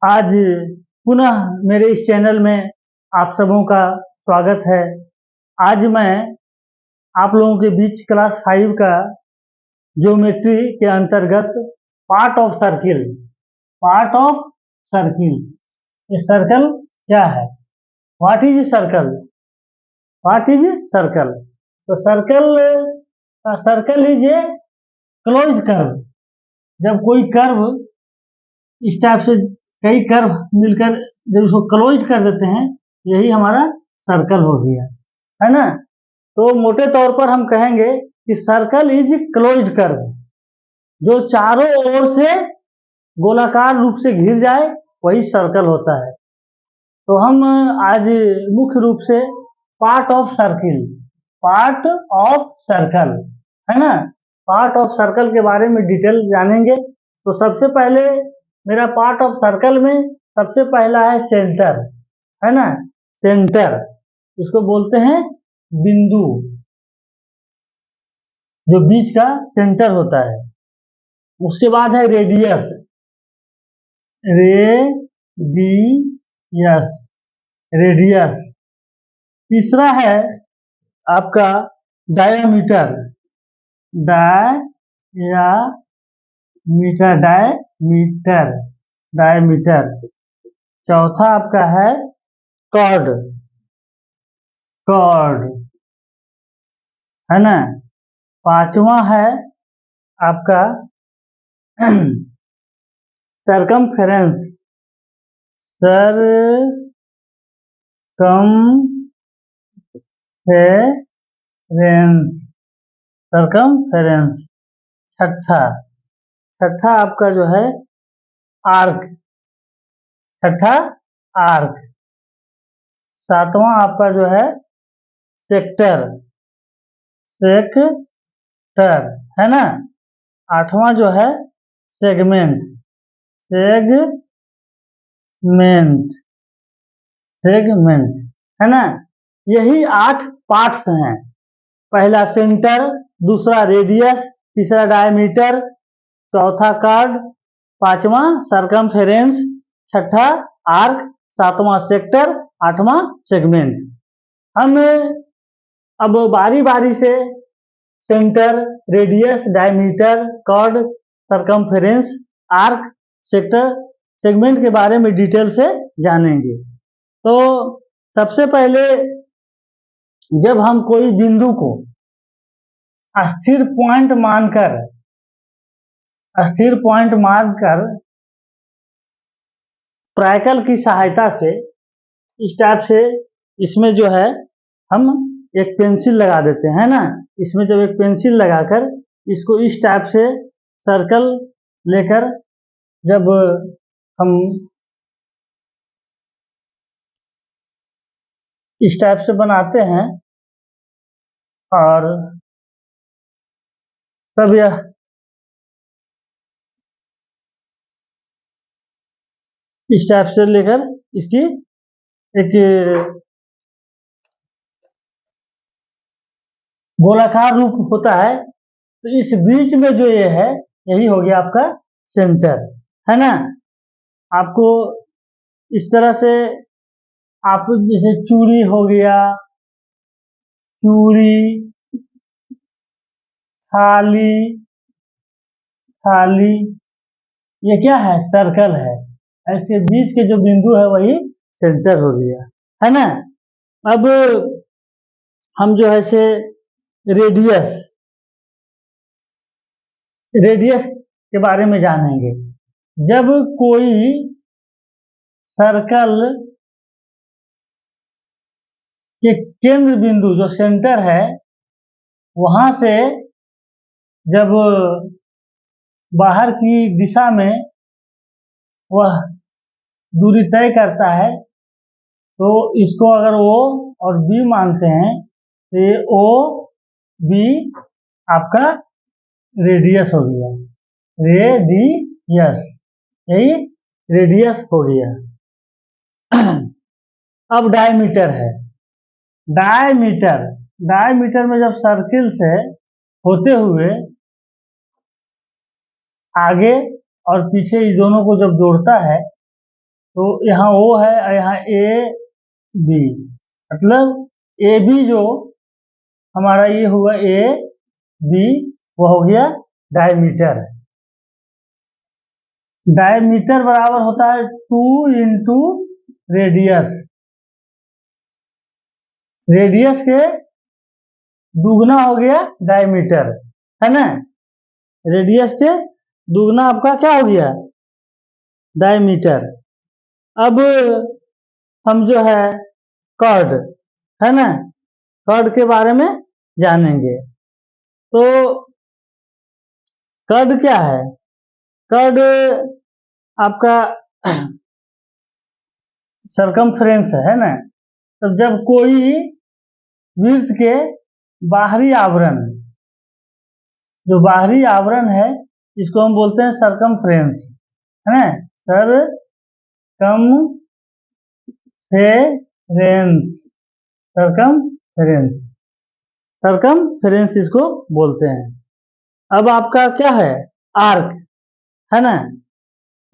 आज पुनः मेरे इस चैनल में आप सबों का स्वागत है। आज मैं आप लोगों के बीच क्लास 5 का ज्योमेट्री के अंतर्गत पार्ट ऑफ सर्किल, ये सर्कल क्या है? What is circle? What is circle? तो circle is a closed curve. जब कोई कर्व इस टाइप से कई कर्व मिलकर जब उसको क्लोज कर देते हैं, यही हमारा सर्कल हो गया, है ना। तो मोटे तौर पर हम कहेंगे कि सर्कल इज क्लोज्ड कर्व, जो चारों ओर से गोलाकार रूप से घिर जाए वही सर्कल होता है। तो हम आज मुख्य रूप से पार्ट ऑफ सर्कल, है ना, पार्ट ऑफ सर्कल के बारे में डिटेल जानेंगे। तो सबसे पहले मेरा पार्ट ऑफ सर्कल में सबसे पहला है सेंटर, है ना। सेंटर इसको बोलते हैं बिंदु, जो बीच का सेंटर होता है। उसके बाद है रेडियस, रेडियस। तीसरा है आपका डायामीटर, डायमीटर। चौथा आपका है कॉर्ड, है ना। पांचवा है आपका सरकमफेरेंस, सरकमफेरेंस। छठा आपका जो है आर्क, सातवां आपका जो है सेक्टर, है ना। आठवां जो है सेगमेंट, है ना। यही 8 पार्ट्स हैं। पहला सेंटर, दूसरा रेडियस, तीसरा डायमीटर, चौथा कॉर्ड, पांचवा सरकमफेरेंस, छठा आर्क, सातवां सेक्टर, आठवां सेगमेंट। हम अब बारी बारी से centre, radius, diameter, chord, circumference, arc, sector, segment के बारे में डिटेल से जानेंगे। तो सबसे पहले जब हम कोई बिंदु को स्थिर पॉइंट मानकर ट्रायकल की सहायता से इस टाइप से इसमें जो है हम एक पेंसिल लगा देते हैं ना। इसमें जब एक पेंसिल लगाकर इसको इस टाइप से सर्कल लेकर जब हम इस टाइप से बनाते हैं और तब यह इस टाइप से लेकर इसकी एक गोलाकार रूप होता है। तो इस बीच में जो ये है, यही हो गया आपका सेंटर, है ना। आपको इस तरह से आप जैसे चूड़ी हो गया, थाली, ये क्या है? सर्कल है। इसके बीच के जो बिंदु है वही सेंटर हो गया, है ना। अब हम जो है से रेडियस के बारे में जानेंगे। जब कोई सर्कल के केंद्र बिंदु जो सेंटर है, वहां से जब बाहर की दिशा में वह दूरी तय करता है, तो इसको अगर O और B मानते हैं तो ये OB आपका रेडियस हो गया, यही रेडियस हो गया। अब डायमीटर है। डायमीटर में जब सर्किल से होते हुए आगे और पीछे इस दोनों को जब जोड़ता है, तो यहाँ ओ है और यहाँ ए बी, मतलब ए बी जो हमारा ये हुआ ए बी, वो हो गया डायमीटर। डायमीटर बराबर होता है 2 इंटू रेडियस। रेडियस के दुगना हो गया डायमीटर, है ना। रेडियस के दुगना आपका क्या हो गया, डायमीटर। अब हम जो है कॉर्ड, है ना, कॉर्ड के बारे में जानेंगे। तो कॉर्ड क्या है? कॉर्ड आपका सरकमफ्रेंस है ना। तो जब कोई वृत्त के बाहरी आवरण, जो बाहरी आवरण है, इसको हम बोलते हैं सरकमफ्रेंस, है ना। सरकमफेरेंस, सरकमफेरेंस, सरकमफेरेंस इसको बोलते हैं। अब आपका क्या है, आर्क, है ना।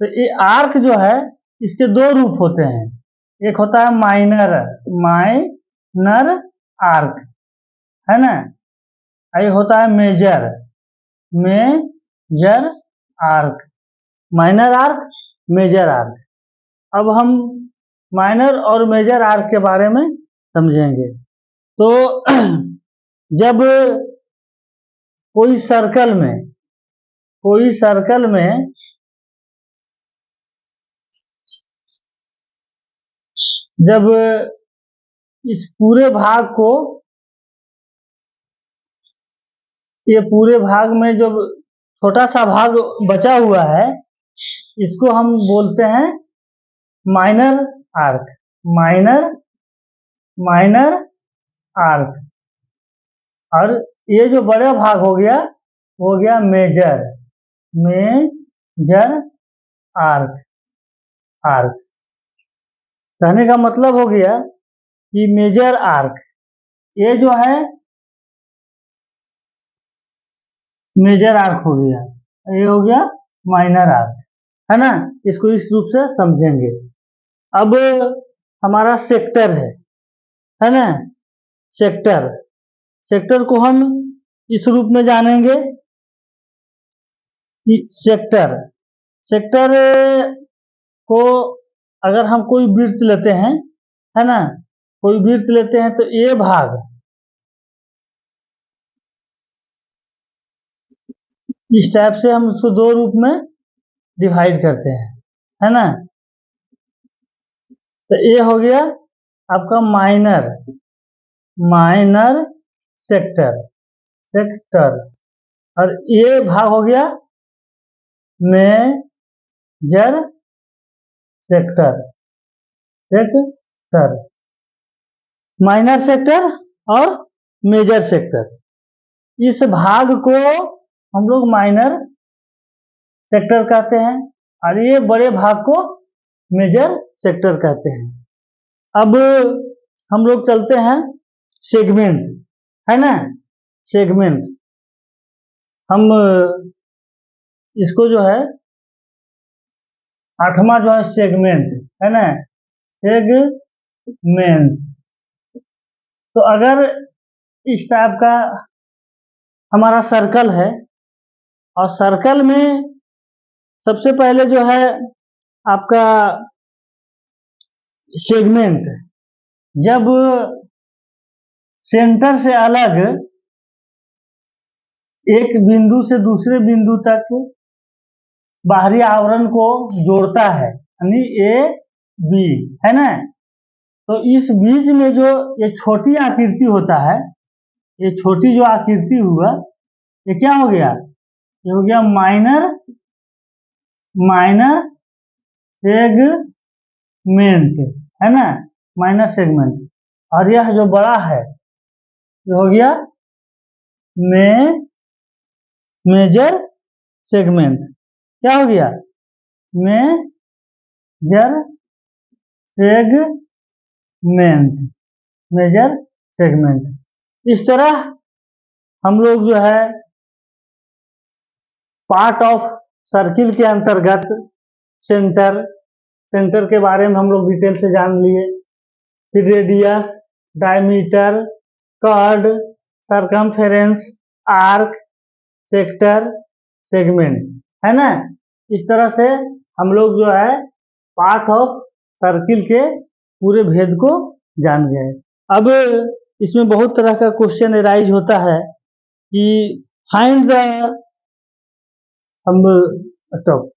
तो ये आर्क जो है, इसके दो रूप होते हैं। एक होता है माइनर, माइनर आर्क, है ना। एक होता है major, major arc. Minor arc, major arc. अब हम माइनर और मेजर आर्क के बारे में समझेंगे। तो जब कोई सर्कल में जब इस पूरे भाग को, ये पूरे भाग में जो छोटा सा भाग बचा हुआ है, इसको हम बोलते हैं minor arc, minor minor arc. और ये जो बड़ा भाग हो गया, वो हो गया मेजर, मेजर आर्क, आर्क। कहने का मतलब हो गया कि मेजर आर्क, ये जो है मेजर आर्क हो गया, ये हो गया माइनर आर्क, है ना। इसको इस रूप से समझेंगे। अब हमारा सेक्टर है ना। सेक्टर, सेक्टर को हम इस रूप में जानेंगे कि सेक्टर, सेक्टर को अगर हम कोई वृत्त लेते हैं, है ना, कोई वृत्त लेते हैं, तो ये भाग इस टाइप से हम उसको दो रूप में डिवाइड करते हैं, है ना। तो ये हो गया आपका माइनर, माइनर सेक्टर, सेक्टर। और ये भाग हो गया major sector, sector. Minor sector और मेजर सेक्टर, इस भाग को हम लोग माइनर सेक्टर कहते हैं, और ये बड़े भाग को मेजर सेक्टर कहते हैं। अब हम लोग चलते हैं सेगमेंट, है ना। सेगमेंट, हम इसको जो है आठवां जो है सेगमेंट, है ना, सेगमेंट। तो अगर इस टाइप का हमारा सर्कल है, और सर्कल में सबसे पहले जो है आपका सेगमेंट, जब सेंटर से अलग एक बिंदु से दूसरे बिंदु तक बाहरी आवरण को जोड़ता है, यानी ए बी, है ना। तो इस बीच में जो ये छोटी आकृति होता है, ये छोटी जो आकृति हुआ, ये क्या हो गया, ये हो गया माइनर, माइनर सेगमेंट, है ना, माइनर सेगमेंट। और यह जो बड़ा है, ये हो गया मेजर सेगमेंट। क्या हो गया, मेजर सेगमेंट, मेजर सेगमेंट। इस तरह हम लोग जो है पार्ट ऑफ सर्किल के अंतर्गत सेंटर, सेंटर के बारे में हम लोग डिटेल से जान लिए। फिर radius, diameter, chord, circumference, arc, sector, segment, है ना। इस तरह से हम लोग जो है पार्ट ऑफ सर्किल के पूरे भेद को जान गए। अब इसमें बहुत तरह का क्वेश्चन एराइज होता है कि फाइंड द, हम स्टॉप।